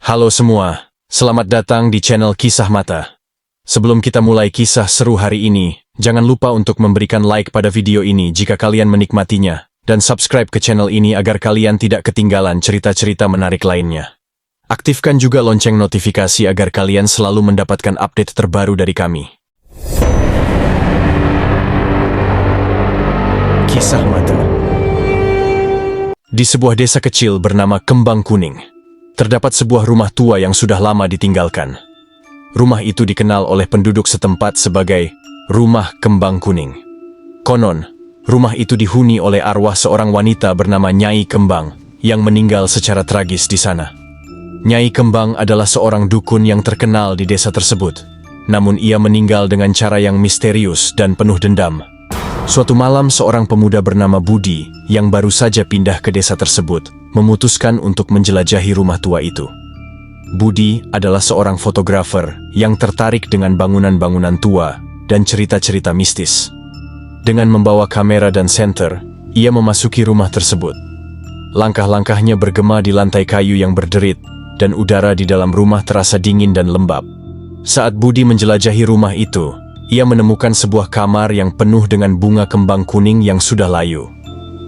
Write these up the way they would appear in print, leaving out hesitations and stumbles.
Halo semua, selamat datang di channel Kisah Mata. Sebelum kita mulai kisah seru hari ini, jangan lupa untuk memberikan like pada video ini jika kalian menikmatinya, dan subscribe ke channel ini agar kalian tidak ketinggalan cerita-cerita menarik lainnya. Aktifkan juga lonceng notifikasi agar kalian selalu mendapatkan update terbaru dari kami. Kisah Mata. Di sebuah desa kecil bernama Kembang Kuning, terdapat sebuah rumah tua yang sudah lama ditinggalkan. Rumah itu dikenal oleh penduduk setempat sebagai Rumah Kembang Kuning. Konon, rumah itu dihuni oleh arwah seorang wanita bernama Nyai Kembang yang meninggal secara tragis di sana. Nyai Kembang adalah seorang dukun yang terkenal di desa tersebut, namun ia meninggal dengan cara yang misterius dan penuh dendam. Suatu malam seorang pemuda bernama Budi yang baru saja pindah ke desa tersebut memutuskan untuk menjelajahi rumah tua itu. Budi adalah seorang fotografer yang tertarik dengan bangunan-bangunan tua dan cerita-cerita mistis. Dengan membawa kamera dan senter, ia memasuki rumah tersebut. Langkah-langkahnya bergema di lantai kayu yang berderit, dan udara di dalam rumah terasa dingin dan lembab. Saat Budi menjelajahi rumah itu, ia menemukan sebuah kamar yang penuh dengan bunga kembang kuning yang sudah layu.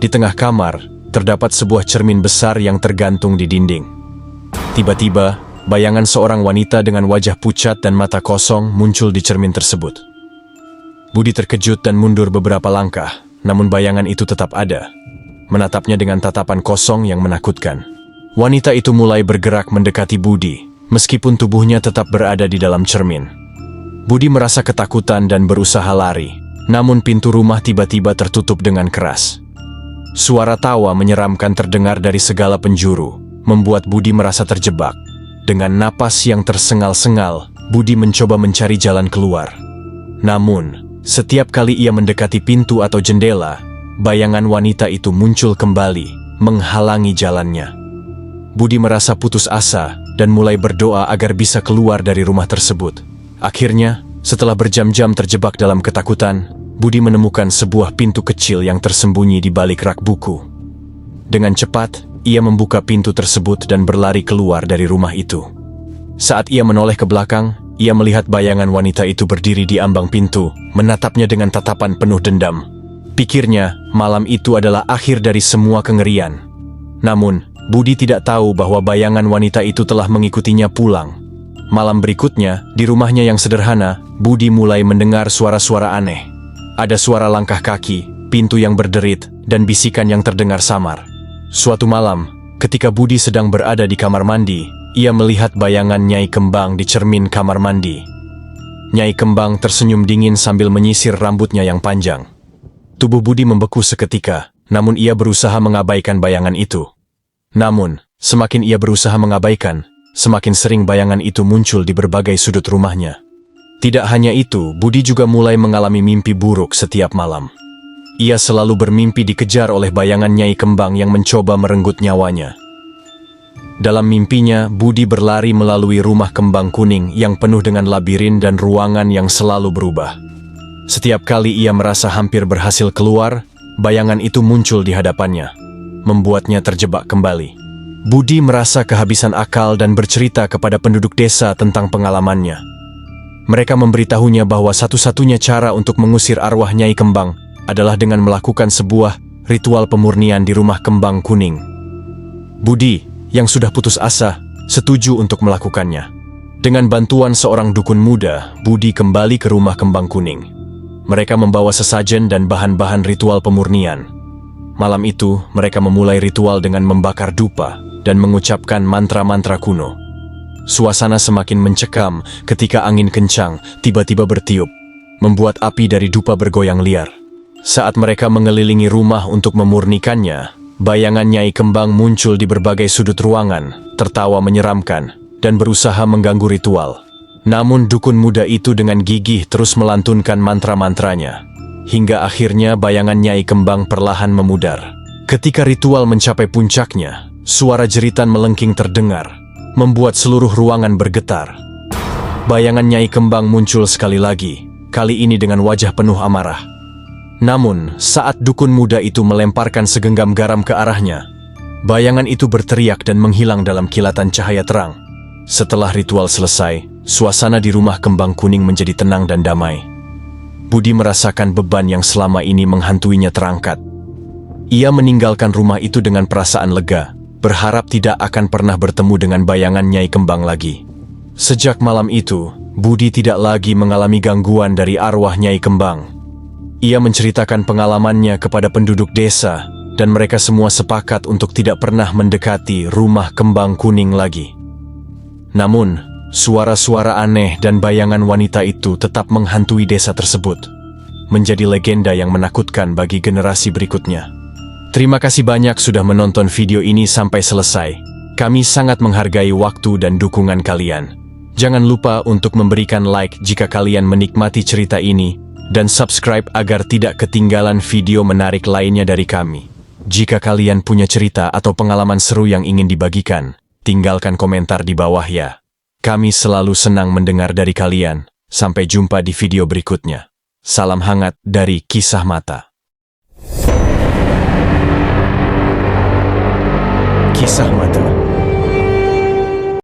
Di tengah kamar, terdapat sebuah cermin besar yang tergantung di dinding. Tiba-tiba, bayangan seorang wanita dengan wajah pucat dan mata kosong muncul di cermin tersebut. Budi terkejut dan mundur beberapa langkah, namun bayangan itu tetap ada, menatapnya dengan tatapan kosong yang menakutkan. Wanita itu mulai bergerak mendekati Budi, meskipun tubuhnya tetap berada di dalam cermin. Budi merasa ketakutan dan berusaha lari, namun pintu rumah tiba-tiba tertutup dengan keras. Suara tawa menyeramkan terdengar dari segala penjuru, membuat Budi merasa terjebak. Dengan napas yang tersengal-sengal, Budi mencoba mencari jalan keluar. Namun, setiap kali ia mendekati pintu atau jendela, bayangan wanita itu muncul kembali, menghalangi jalannya. Budi merasa putus asa dan mulai berdoa agar bisa keluar dari rumah tersebut. Akhirnya, setelah berjam-jam terjebak dalam ketakutan, Budi menemukan sebuah pintu kecil yang tersembunyi di balik rak buku. Dengan cepat, ia membuka pintu tersebut dan berlari keluar dari rumah itu. Saat ia menoleh ke belakang, ia melihat bayangan wanita itu berdiri di ambang pintu, menatapnya dengan tatapan penuh dendam. Pikirnya, malam itu adalah akhir dari semua kengerian. Namun, Budi tidak tahu bahwa bayangan wanita itu telah mengikutinya pulang. Malam berikutnya, di rumahnya yang sederhana, Budi mulai mendengar suara-suara aneh. Ada suara langkah kaki, pintu yang berderit, dan bisikan yang terdengar samar. Suatu malam, ketika Budi sedang berada di kamar mandi, ia melihat bayangan Nyai Kembang di cermin kamar mandi. Nyai Kembang tersenyum dingin sambil menyisir rambutnya yang panjang. Tubuh Budi membeku seketika, namun ia berusaha mengabaikan bayangan itu. Namun, semakin ia berusaha mengabaikan, semakin sering bayangan itu muncul di berbagai sudut rumahnya. Tidak hanya itu, Budi juga mulai mengalami mimpi buruk setiap malam. Ia selalu bermimpi dikejar oleh bayangan Nyai Kembang yang mencoba merenggut nyawanya. Dalam mimpinya, Budi berlari melalui rumah kembang kuning yang penuh dengan labirin dan ruangan yang selalu berubah. Setiap kali ia merasa hampir berhasil keluar, bayangan itu muncul di hadapannya, membuatnya terjebak kembali. Budi merasa kehabisan akal dan bercerita kepada penduduk desa tentang pengalamannya. Mereka memberitahunya bahwa satu-satunya cara untuk mengusir arwah Nyai Kembang adalah dengan melakukan sebuah ritual pemurnian di rumah kembang kuning. Budi, yang sudah putus asa, setuju untuk melakukannya. Dengan bantuan seorang dukun muda, Budi kembali ke rumah kembang kuning. Mereka membawa sesajen dan bahan-bahan ritual pemurnian. Malam itu, mereka memulai ritual dengan membakar dupa dan mengucapkan mantra-mantra kuno. Suasana semakin mencekam ketika angin kencang tiba-tiba bertiup, membuat api dari dupa bergoyang liar. Saat mereka mengelilingi rumah untuk memurnikannya, bayangan Nyai Kembang muncul di berbagai sudut ruangan, tertawa menyeramkan, dan berusaha mengganggu ritual. Namun dukun muda itu dengan gigih terus melantunkan mantra-mantranya, hingga akhirnya bayangan Nyai Kembang perlahan memudar. Ketika ritual mencapai puncaknya, suara jeritan melengking terdengar, membuat seluruh ruangan bergetar. Bayangan Nyai Kembang muncul sekali lagi, kali ini dengan wajah penuh amarah. Namun, saat dukun muda itu melemparkan segenggam garam ke arahnya, bayangan itu berteriak dan menghilang dalam kilatan cahaya terang. Setelah ritual selesai, suasana di rumah kembang kuning menjadi tenang dan damai. Budi merasakan beban yang selama ini menghantuinya terangkat. Ia meninggalkan rumah itu dengan perasaan lega, berharap tidak akan pernah bertemu dengan bayangan Nyai Kembang lagi. Sejak malam itu, Budi tidak lagi mengalami gangguan dari arwah Nyai Kembang. Ia menceritakan pengalamannya kepada penduduk desa, dan mereka semua sepakat untuk tidak pernah mendekati rumah kembang kuning lagi. Namun, suara-suara aneh dan bayangan wanita itu tetap menghantui desa tersebut, menjadi legenda yang menakutkan bagi generasi berikutnya. Terima kasih banyak sudah menonton video ini sampai selesai. Kami sangat menghargai waktu dan dukungan kalian. Jangan lupa untuk memberikan like jika kalian menikmati cerita ini, dan subscribe agar tidak ketinggalan video menarik lainnya dari kami. Jika kalian punya cerita atau pengalaman seru yang ingin dibagikan, tinggalkan komentar di bawah ya. Kami selalu senang mendengar dari kalian. Sampai jumpa di video berikutnya. Salam hangat dari Kisah Mata. Kisah Mata.